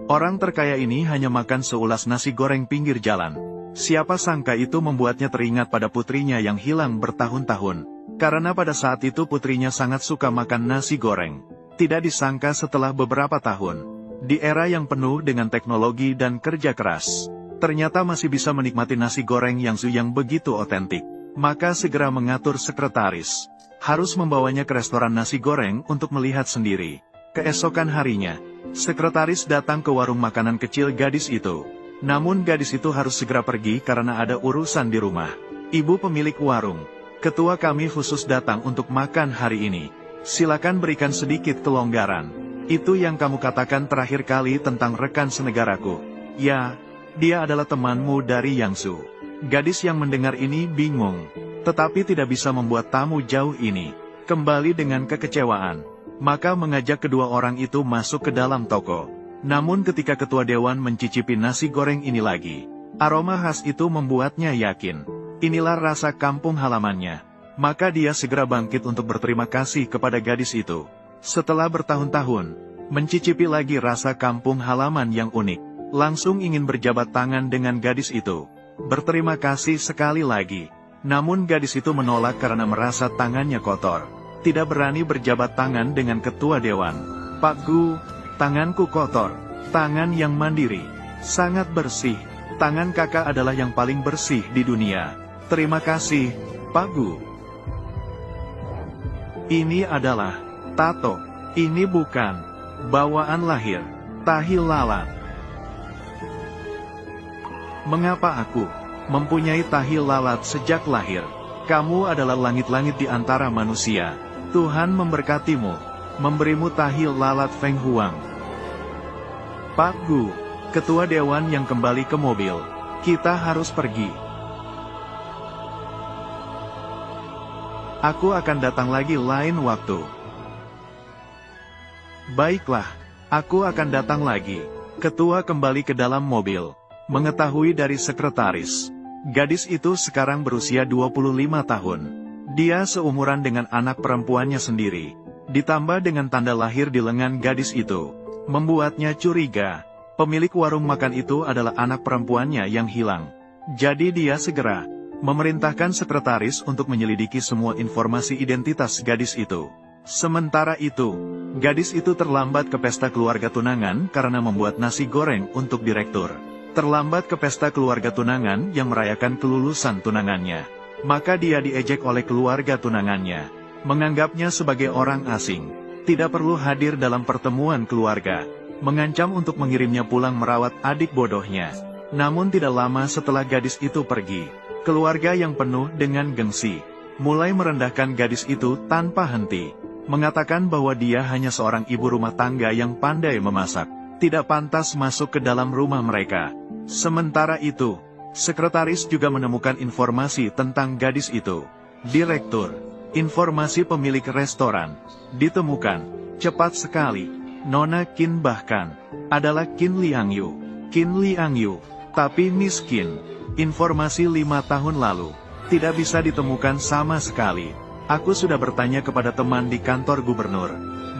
Orang terkaya ini hanya makan seulas nasi goreng pinggir jalan. Siapa sangka itu membuatnya teringat pada putrinya yang hilang bertahun-tahun. Karena pada saat itu putrinya sangat suka makan nasi goreng. Tidak disangka setelah beberapa tahun, di era yang penuh dengan teknologi dan kerja keras, ternyata masih bisa menikmati nasi goreng yang begitu otentik. Maka segera mengatur sekretaris, harus membawanya ke restoran nasi goreng untuk melihat sendiri. Keesokan harinya, sekretaris datang ke warung makanan kecil gadis itu. Namun gadis itu harus segera pergi karena ada urusan di rumah. Ibu pemilik warung, ketua kami khusus datang untuk makan hari ini. Silakan berikan sedikit kelonggaran. Itu yang kamu katakan terakhir kali tentang rekan senegaraku. Ya, dia adalah temanmu dari Yangsu. Gadis yang mendengar ini bingung, tetapi tidak bisa membuat tamu jauh ini kembali dengan kekecewaan. Maka mengajak kedua orang itu masuk ke dalam toko. Namun ketika ketua dewan mencicipi nasi goreng ini lagi, aroma khas itu membuatnya yakin, inilah rasa kampung halamannya. Maka dia segera bangkit untuk berterima kasih kepada gadis itu. Setelah bertahun-tahun, mencicipi lagi rasa kampung halaman yang unik, langsung ingin berjabat tangan dengan gadis itu. Berterima kasih sekali lagi. Namun gadis itu menolak karena merasa tangannya kotor. Tidak berani berjabat tangan dengan ketua dewan. Pak Gu, tanganku kotor. Tangan yang mandiri, sangat bersih. Tangan kakak adalah yang paling bersih di dunia. Terima kasih, Pak Gu. Ini adalah tato. Ini bukan bawaan lahir. Tahi lalat. Mengapa aku mempunyai tahi lalat sejak lahir? Kamu adalah langit-langit di antara manusia. Tuhan memberkatimu, memberimu tahi lalat Feng Huang. Pak Gu, ketua dewan yang kembali ke mobil. Kita harus pergi. Aku akan datang lagi lain waktu. Baiklah, aku akan datang lagi. Ketua kembali ke dalam mobil. Mengetahui dari sekretaris, gadis itu sekarang berusia 25 tahun. Dia seumuran dengan anak perempuannya sendiri. Ditambah dengan tanda lahir di lengan gadis itu, membuatnya curiga. Pemilik warung makan itu adalah anak perempuannya yang hilang. Jadi dia segera memerintahkan sekretaris untuk menyelidiki semua informasi identitas gadis itu. Sementara itu, gadis itu terlambat ke pesta keluarga tunangan karena membuat nasi goreng untuk direktur. Terlambat ke pesta keluarga tunangan yang merayakan kelulusan tunangannya. Maka dia diejek oleh keluarga tunangannya, menganggapnya sebagai orang asing, tidak perlu hadir dalam pertemuan keluarga, mengancam untuk mengirimnya pulang merawat adik bodohnya. Namun tidak lama setelah gadis itu pergi, keluarga yang penuh dengan gengsi mulai merendahkan gadis itu tanpa henti, mengatakan bahwa dia hanya seorang ibu rumah tangga yang pandai memasak, tidak pantas masuk ke dalam rumah mereka. Sementara itu, sekretaris juga menemukan informasi tentang gadis itu. Direktur, informasi pemilik restoran, ditemukan, cepat sekali. Nona Qin bahkan adalah Qin Liangyu. Qin Liangyu, tapi miskin. Informasi 5 tahun lalu, tidak bisa ditemukan sama sekali. Aku sudah bertanya kepada teman di kantor gubernur.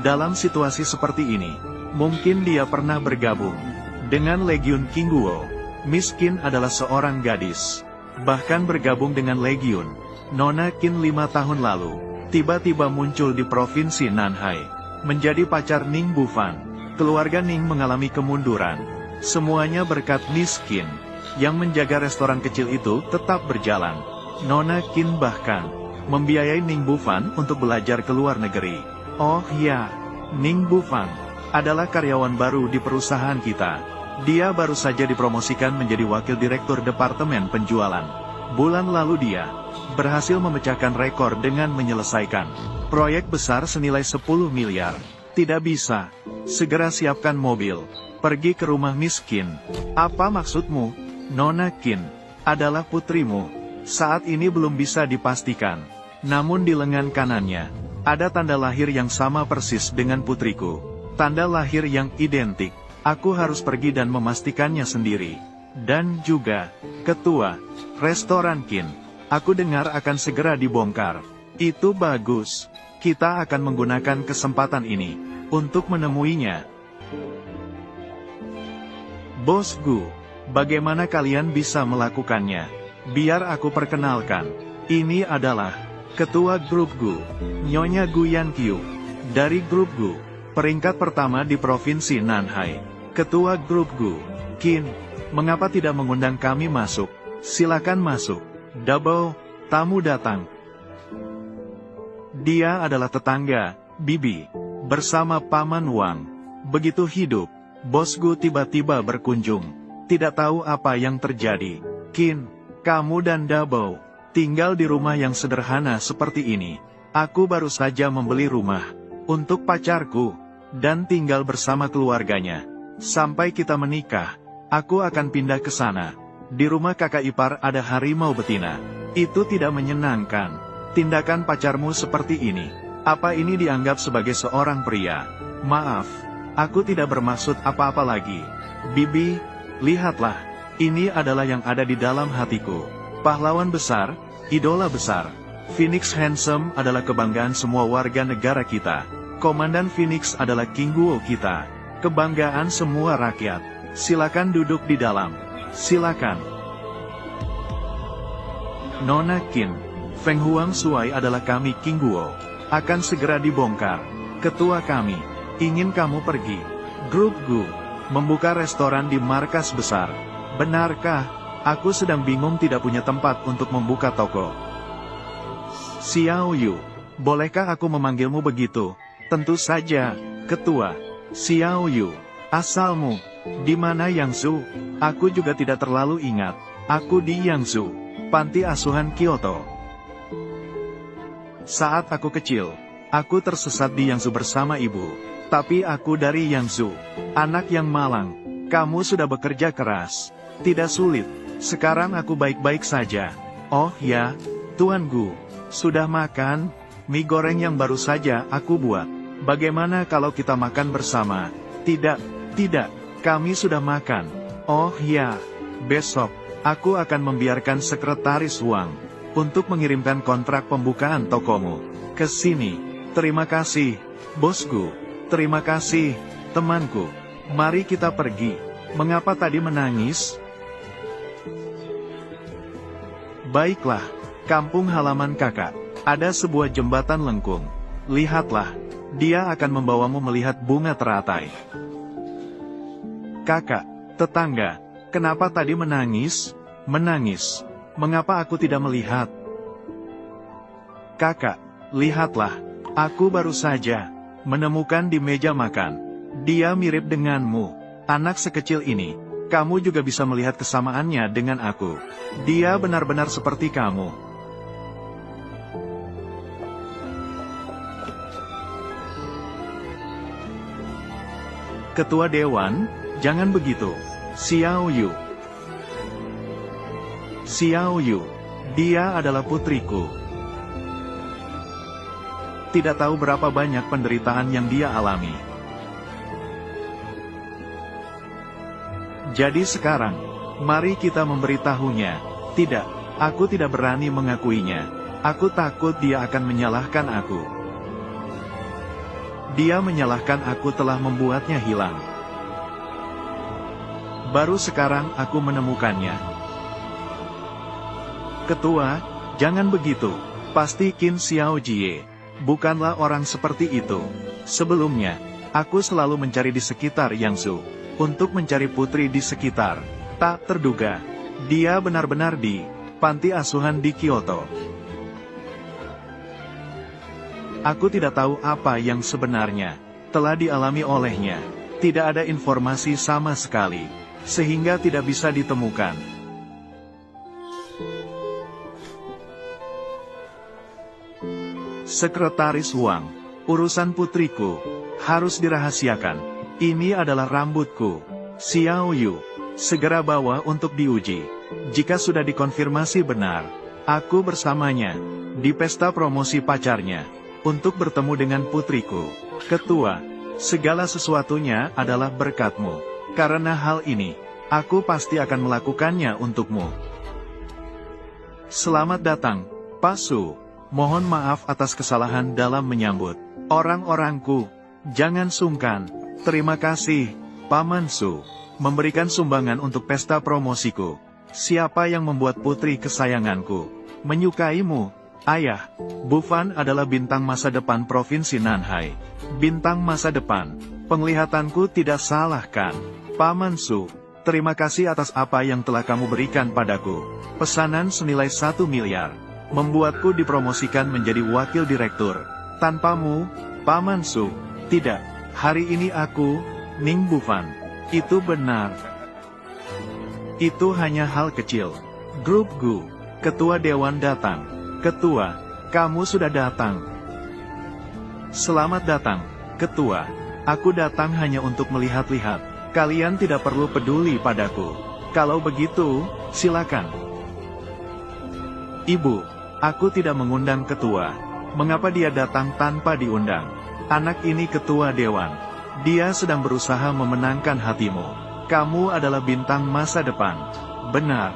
Dalam situasi seperti ini, mungkin dia pernah bergabung dengan Legiun Qingguo. Miskin adalah seorang gadis, bahkan bergabung dengan Legiun. Nona Qin 5 tahun lalu, tiba-tiba muncul di provinsi Nanhai, menjadi pacar Ning Bufan. Keluarga Ning mengalami kemunduran. Semuanya berkat miskin, yang menjaga restoran kecil itu tetap berjalan. Nona Qin bahkan membiayai Ning Bufan untuk belajar ke luar negeri. Oh ya, Ning Bufan adalah karyawan baru di perusahaan kita. Dia baru saja dipromosikan menjadi wakil direktur departemen penjualan. Bulan lalu dia berhasil memecahkan rekor dengan menyelesaikan proyek besar senilai 10 miliar. Tidak bisa. Segera siapkan mobil, pergi ke rumah miskin. Apa maksudmu? Nona Qin adalah putrimu. Saat ini belum bisa dipastikan. Namun di lengan kanannya ada tanda lahir yang sama persis dengan putriku. Tanda lahir yang identik. Aku harus pergi dan memastikannya sendiri. Dan juga, ketua restoran Qin, aku dengar akan segera dibongkar. Itu bagus. Kita akan menggunakan kesempatan ini untuk menemuinya. Bos Gu, bagaimana kalian bisa melakukannya? Biar aku perkenalkan. Ini adalah Ketua Grup Gu, Nyonya Gu Yankyu. Dari Grup Gu, peringkat pertama di Provinsi Nanhai. Ketua Grup Gu, Qin, mengapa tidak mengundang kami masuk? Silakan masuk. Double, tamu datang. Dia adalah tetangga, Bibi, bersama Paman Wang. Begitu hidup, Bos Gu tiba-tiba berkunjung. Tidak tahu apa yang terjadi. Qin, kamu dan Double tinggal di rumah yang sederhana seperti ini. Aku baru saja membeli rumah untuk pacarku dan tinggal bersama keluarganya. Sampai kita menikah, aku akan pindah ke sana. Di rumah kakak ipar ada harimau betina. Itu tidak menyenangkan. Tindakan pacarmu seperti ini. Apa ini dianggap sebagai seorang pria? Maaf, aku tidak bermaksud apa-apa lagi. Bibi, lihatlah. Ini adalah yang ada di dalam hatiku. Pahlawan besar, idola besar. Phoenix Handsome adalah kebanggaan semua warga negara kita. Komandan Phoenix adalah King Guo kita. Kebanggaan semua rakyat. Silakan duduk di dalam. Silakan. Nona Qin, Feng Huang Shuai adalah kami King Guo. Akan segera dibongkar. Ketua kami ingin kamu pergi. Grup Gu membuka restoran di markas besar. Benarkah? Aku sedang bingung tidak punya tempat untuk membuka toko. Xiao Yu, bolehkah aku memanggilmu begitu? Tentu saja, Ketua. Xiao Yu, asalmu di mana Yangzhou? Aku juga tidak terlalu ingat. Aku di Yangzhou, panti asuhan Kyoto. Saat aku kecil, aku tersesat di Yangzhou bersama ibu. Tapi aku dari Yangzhou, anak yang malang. Kamu sudah bekerja keras. Tidak sulit. Sekarang aku baik-baik saja. Oh ya, Tuan Gu, sudah makan? Mie goreng yang baru saja aku buat. Bagaimana kalau kita makan bersama? Tidak, kami sudah makan. Oh ya, besok, aku akan membiarkan sekretaris Wang untuk mengirimkan kontrak pembukaan tokomu ke sini. Terima kasih, bosku. Terima kasih, temanku. Mari kita pergi. Mengapa tadi menangis? Baiklah, kampung halaman kakak. Ada sebuah jembatan lengkung. Lihatlah, dia akan membawamu melihat bunga teratai. Kakak, tetangga, kenapa tadi menangis? Menangis. Mengapa aku tidak melihat? Kakak, lihatlah. Aku baru saja menemukan di meja makan. Dia mirip denganmu. Anak sekecil ini. Kamu juga bisa melihat kesamaannya dengan aku. Dia benar-benar seperti kamu. Ketua Dewan, jangan begitu. Xiao Yu. Xiao Yu, dia adalah putriku. Tidak tahu berapa banyak penderitaan yang dia alami. Jadi sekarang, mari kita memberitahunya. Tidak, aku tidak berani mengakuinya. Aku takut dia akan menyalahkan aku. Dia menyalahkan aku telah membuatnya hilang. Baru sekarang aku menemukannya. Ketua, jangan begitu. Pasti Qin Xiao Jie bukanlah orang seperti itu. Sebelumnya, aku selalu mencari di sekitar Yangzhou untuk mencari putri di sekitar. Tak terduga, dia benar-benar di panti asuhan di Kyoto. Aku tidak tahu apa yang sebenarnya telah dialami olehnya. Tidak ada informasi sama sekali, sehingga tidak bisa ditemukan. Sekretaris Wang, urusan putriku harus dirahasiakan. Ini adalah rambutku. Xiao Yu, segera bawa untuk diuji. Jika sudah dikonfirmasi benar, aku bersamanya di pesta promosi pacarnya untuk bertemu dengan putriku. Ketua, segala sesuatunya adalah berkatmu. Karena hal ini, aku pasti akan melakukannya untukmu. Selamat datang, Pak Su. Mohon maaf atas kesalahan dalam menyambut orang-orangku. Jangan sungkan. Terima kasih, Paman Su. memberikan sumbangan untuk pesta promosiku. Siapa yang membuat putri kesayanganku menyukaimu? Ayah, Bufan adalah bintang masa depan Provinsi Nanhai. Bintang masa depan. Penglihatanku tidak salah kan? Paman Su, terima kasih atas apa yang telah kamu berikan padaku. Pesanan senilai 1 miliar. Membuatku dipromosikan menjadi wakil direktur. Tanpamu, Paman Su, tidak. Hari ini aku, Ning Bufan. Itu benar. Itu hanya hal kecil. Grup Gu, Ketua Dewan datang. Ketua, kamu sudah datang. Selamat datang, Ketua. Aku datang hanya untuk melihat-lihat. Kalian tidak perlu peduli padaku. Kalau begitu, silakan. Ibu, aku tidak mengundang Ketua. Mengapa dia datang tanpa diundang? Anak ini Ketua Dewan. Dia sedang berusaha memenangkan hatimu. Kamu adalah bintang masa depan. Benar.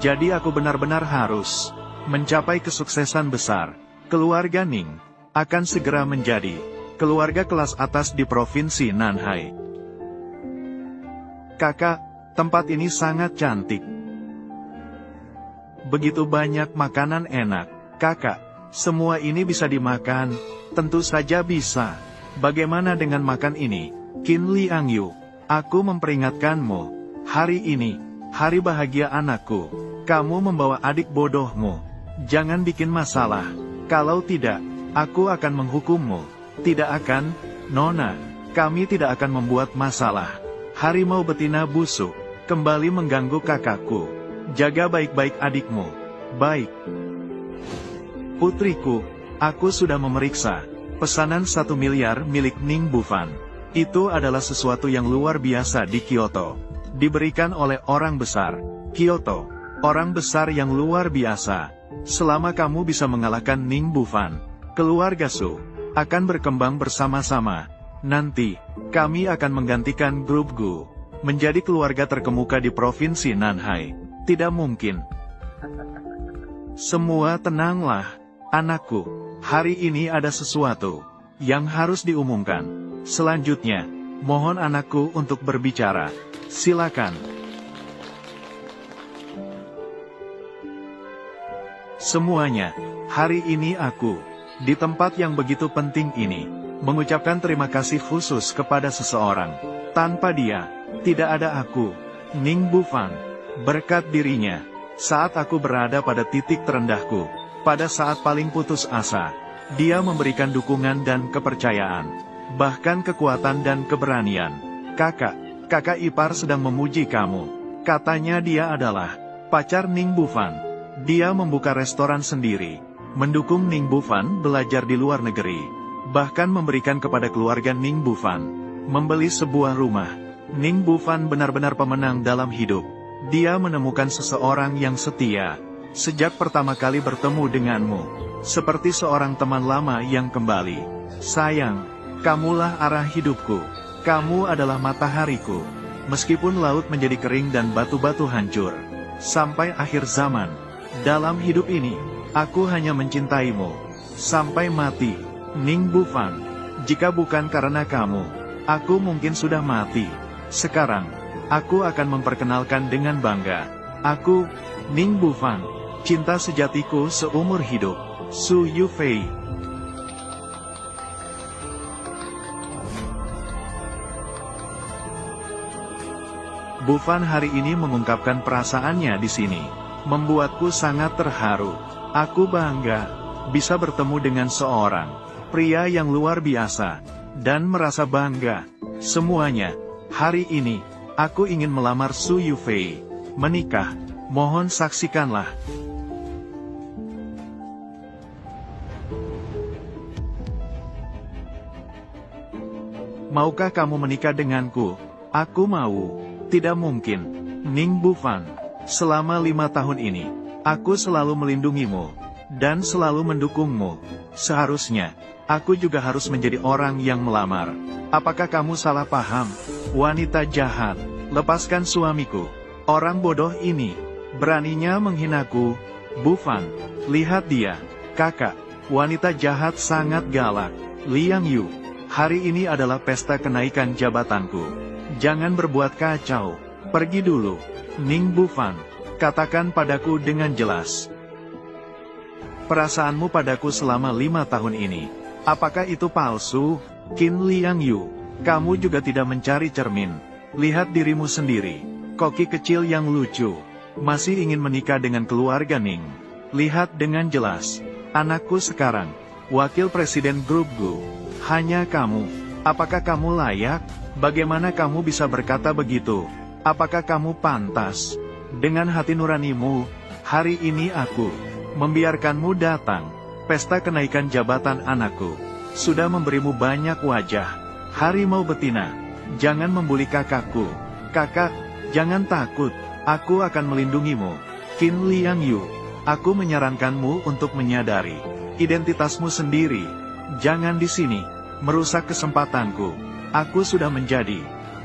Jadi aku benar-benar harus mencapai kesuksesan besar. Keluarga Ning akan segera menjadi keluarga kelas atas di Provinsi Nanhai. Kakak, tempat ini sangat cantik. Begitu banyak makanan enak. Kakak, semua ini bisa dimakan? Tentu saja bisa. Bagaimana dengan makan ini? Qin Liang Yu, aku memperingatkanmu. Hari ini, hari bahagia anakku. Kamu membawa adik bodohmu. Jangan bikin masalah. Kalau tidak, aku akan menghukummu. Tidak akan, Nona. Kami tidak akan membuat masalah. Harimau betina busuk kembali mengganggu kakakku. Jaga baik-baik adikmu. Baik. Putriku, aku sudah memeriksa. Pesanan 1 miliar milik Ning Bufan. Itu adalah sesuatu yang luar biasa di Kyoto. Diberikan oleh orang besar. Kyoto, orang besar yang luar biasa. Selama kamu bisa mengalahkan Ning Bufan, keluarga Su akan berkembang bersama-sama. Nanti, kami akan menggantikan grup Gu menjadi keluarga terkemuka di Provinsi Nanhai. Tidak mungkin. Semua tenanglah, anakku. Hari ini ada sesuatu yang harus diumumkan. Selanjutnya, mohon anakku untuk berbicara. Silakan. Semuanya, hari ini aku, di tempat yang begitu penting ini, mengucapkan terima kasih khusus kepada seseorang. Tanpa dia, tidak ada aku, Ning Bufan. Berkat dirinya, saat aku berada pada titik terendahku, pada saat paling putus asa, dia memberikan dukungan dan kepercayaan, bahkan kekuatan dan keberanian. Kakak ipar sedang memuji kamu. Katanya dia adalah pacar Ning Bufan. Dia membuka restoran sendiri, mendukung Ning Bufan belajar di luar negeri, bahkan memberikan kepada keluarga Ning Bufan membeli sebuah rumah. Ning Bufan benar-benar pemenang dalam hidup. Dia menemukan seseorang yang setia sejak pertama kali bertemu denganmu, seperti seorang teman lama yang kembali. Sayang, kamulah arah hidupku. Kamu adalah matahariku. Meskipun laut menjadi kering dan batu-batu hancur, sampai akhir zaman. Dalam hidup ini, aku hanya mencintaimu. Sampai mati, Ning Bufan. Jika bukan karena kamu, aku mungkin sudah mati. Sekarang, aku akan memperkenalkan dengan bangga. Aku, Ning Bufan, cinta sejatiku seumur hidup, Su Yufei. Bufan hari ini mengungkapkan perasaannya di sini. Membuatku sangat terharu. Aku bangga bisa bertemu dengan seorang pria yang luar biasa, dan merasa bangga. Semuanya, hari ini, aku ingin melamar Su Yufei. Menikah, mohon saksikanlah. Maukah kamu menikah denganku? Aku mau. Tidak mungkin, Ning Bufan. Selama 5 tahun ini, aku selalu melindungimu, dan selalu mendukungmu. Seharusnya, aku juga harus menjadi orang yang melamar. Apakah kamu salah paham? Wanita jahat, lepaskan suamiku. Orang bodoh ini, beraninya menghinaku. Bufan, lihat dia. Kakak, wanita jahat sangat galak. Liang Yu, hari ini adalah pesta kenaikan jabatanku. Jangan berbuat kacau. Pergi dulu, Ning Bufan. Katakan padaku dengan jelas. Perasaanmu padaku selama 5 tahun ini, apakah itu palsu? Qin Liang Yu, kamu juga tidak mencari cermin. Lihat dirimu sendiri, koki kecil yang lucu, masih ingin menikah dengan keluarga Ning. Lihat dengan jelas, anakku sekarang, wakil presiden grup Gu. Hanya kamu, apakah kamu layak? Bagaimana kamu bisa berkata begitu? Apakah kamu pantas? Dengan hati nuranimu, hari ini aku membiarkanmu datang. Pesta kenaikan jabatan anakku sudah memberimu banyak wajah. Harimau betina, jangan membuli kakakku. Kakak, jangan takut, aku akan melindungimu. Qin Liang Yu, aku menyarankanmu untuk menyadari identitasmu sendiri. Jangan di sini merusak kesempatanku. Aku sudah menjadi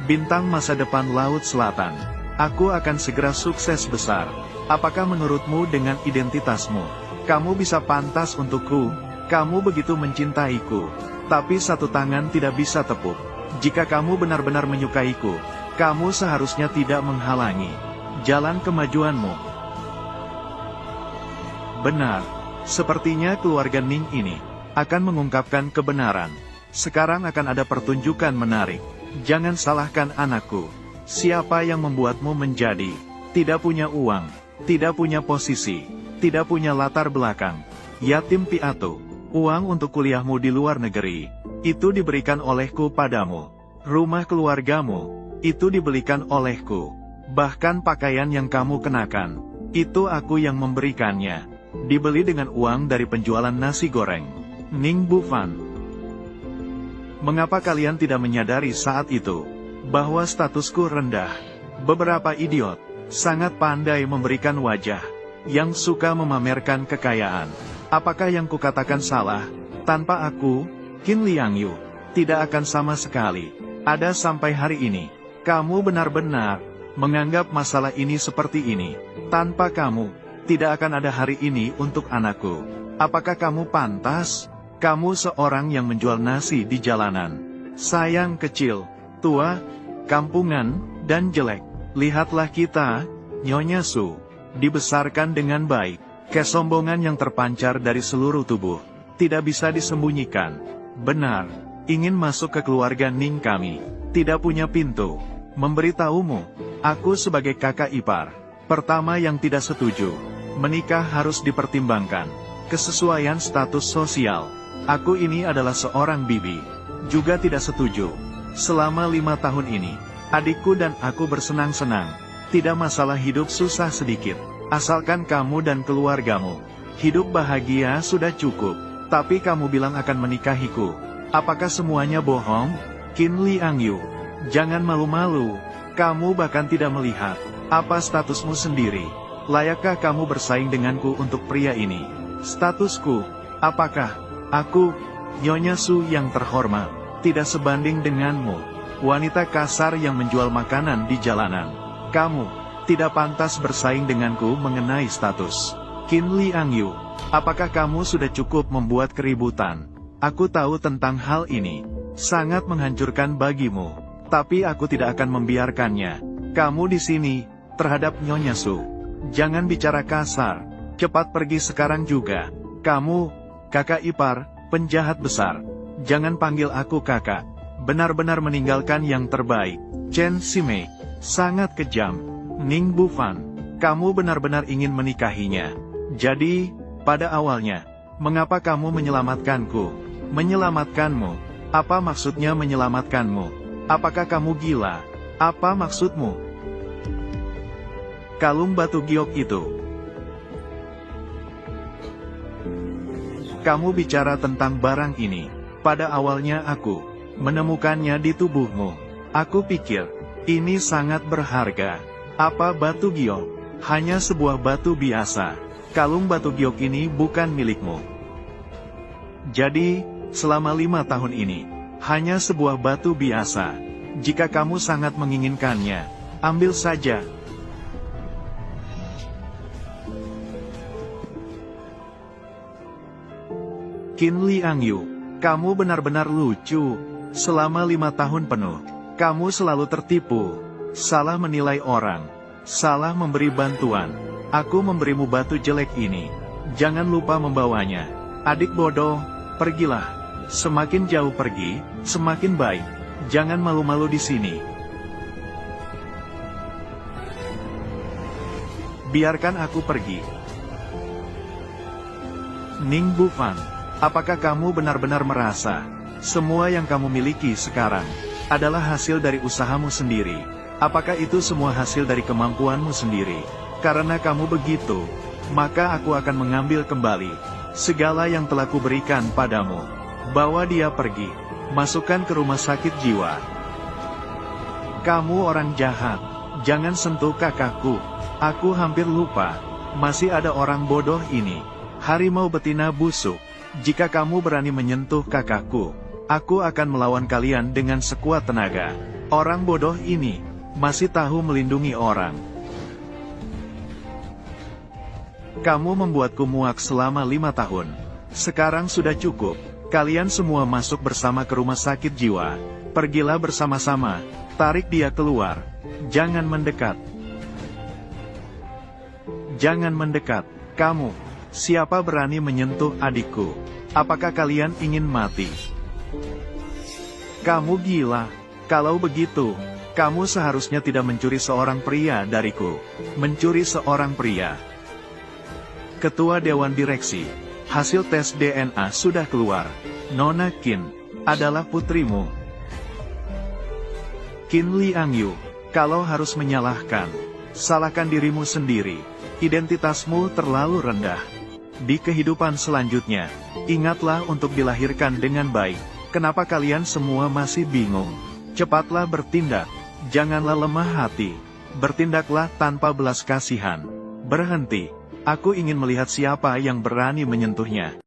bintang masa depan Laut Selatan. Aku akan segera sukses besar. Apakah menurutmu dengan identitasmu, kamu bisa pantas untukku? Kamu begitu mencintaiku, tapi satu tangan tidak bisa tepuk. Jika kamu benar-benar menyukaiku, kamu seharusnya tidak menghalangi jalan kemajuanmu. Benar, sepertinya keluarga Ning ini akan mengungkapkan kebenaran. Sekarang akan ada pertunjukan menarik. Jangan salahkan anakku. Siapa yang membuatmu menjadi tidak punya uang, tidak punya posisi, tidak punya latar belakang, yatim piatu? Uang untuk kuliahmu di luar negeri, itu diberikan olehku padamu. Rumah keluargamu, itu dibelikan olehku. Bahkan pakaian yang kamu kenakan, itu aku yang memberikannya. Dibeli dengan uang dari penjualan nasi goreng. Ning Bufan, mengapa kalian tidak menyadari saat itu bahwa statusku rendah? Beberapa idiot sangat pandai memberikan wajah, yang suka memamerkan kekayaan. Apakah yang kukatakan salah? Tanpa aku, Qin Liang Yu tidak akan sama sekali ada sampai hari ini. Kamu benar-benar menganggap masalah ini seperti ini. Tanpa kamu, tidak akan ada hari ini untuk anakku. Apakah kamu pantas? Kamu seorang yang menjual nasi di jalanan. Sayang kecil, tua, kampungan, dan jelek. Lihatlah kita, Nyonya Su, dibesarkan dengan baik. Kesombongan yang terpancar dari seluruh tubuh tidak bisa disembunyikan. Benar, ingin masuk ke keluarga Ning kami, tidak punya pintu. Memberitahumu, aku sebagai kakak ipar pertama yang tidak setuju. Menikah harus dipertimbangkan kesesuaian status sosial. Aku ini adalah seorang bibi, juga tidak setuju. Selama 5 tahun ini, adikku dan aku bersenang-senang. Tidak masalah hidup susah sedikit, asalkan kamu dan keluargamu hidup bahagia sudah cukup. Tapi kamu bilang akan menikahiku. Apakah semuanya bohong? Qin Liang Yu, jangan malu-malu. Kamu bahkan tidak melihat apa statusmu sendiri. Layakkah kamu bersaing denganku untuk pria ini? Statusku, apakah aku, Nyonya Su yang terhormat, tidak sebanding denganmu, wanita kasar yang menjual makanan di jalanan? Kamu tidak pantas bersaing denganku mengenai status. Qin Liang Yu, apakah kamu sudah cukup membuat keributan? Aku tahu tentang hal ini, sangat menghancurkan bagimu, tapi aku tidak akan membiarkannya. Kamu di sini, terhadap Nyonya Su. Jangan bicara kasar, cepat pergi sekarang juga. Kamu, kakak ipar, penjahat besar. Jangan panggil aku kakak. Benar-benar meninggalkan yang terbaik. Chen Ximei, sangat kejam. Ning Bufan, kamu benar-benar ingin menikahinya. Jadi, pada awalnya, mengapa kamu menyelamatkanku? Menyelamatkanmu? Apa maksudnya menyelamatkanmu? Apakah kamu gila? Apa maksudmu? Kalung batu giok itu. Kamu bicara tentang barang ini. Pada awalnya aku menemukannya di tubuhmu. Aku pikir, ini sangat berharga. Apa batu giok? Hanya sebuah batu biasa. Kalung batu giok ini bukan milikmu. Jadi, selama 5 tahun ini, hanya sebuah batu biasa. Jika kamu sangat menginginkannya, ambil saja. Qin Liang Yu, kamu benar-benar lucu. Selama 5 tahun penuh, kamu selalu tertipu. salah menilai orang, salah memberi bantuan. Aku memberimu batu jelek ini. Jangan lupa membawanya. Adik bodoh, pergilah. Semakin jauh pergi, semakin baik. Jangan malu-malu di sini. Biarkan aku pergi. Ning Bufang, apakah kamu benar-benar merasa semua yang kamu miliki sekarang adalah hasil dari usahamu sendiri? Apakah itu semua hasil dari kemampuanmu sendiri? Karena kamu begitu, maka aku akan mengambil kembali segala yang telah kuberikan padamu. Bawa dia pergi, masukkan ke rumah sakit jiwa. Kamu orang jahat, jangan sentuh kakakku. Aku hampir lupa, masih ada orang bodoh ini. Harimau betina busuk, jika kamu berani menyentuh kakakku, aku akan melawan kalian dengan sekuat tenaga. Orang bodoh ini masih tahu melindungi orang. Kamu membuatku muak selama 5 tahun. Sekarang sudah cukup. Kalian semua masuk bersama ke rumah sakit jiwa. Pergilah bersama-sama. Tarik dia keluar. Jangan mendekat. Jangan mendekat. Kamu, siapa berani menyentuh adikku? Apakah kalian ingin mati? Kamu gila. Kalau begitu, kamu seharusnya tidak mencuri seorang pria dariku. Mencuri seorang pria. Ketua Dewan Direksi, hasil tes DNA sudah keluar. Nona Qin adalah putrimu. Qin Liangyu, kalau harus menyalahkan, salahkan dirimu sendiri. Identitasmu terlalu rendah. Di kehidupan selanjutnya, ingatlah untuk dilahirkan dengan baik. Kenapa kalian semua masih bingung? Cepatlah bertindak. Janganlah lemah hati. Bertindaklah tanpa belas kasihan. Berhenti. Aku ingin melihat siapa yang berani menyentuhnya.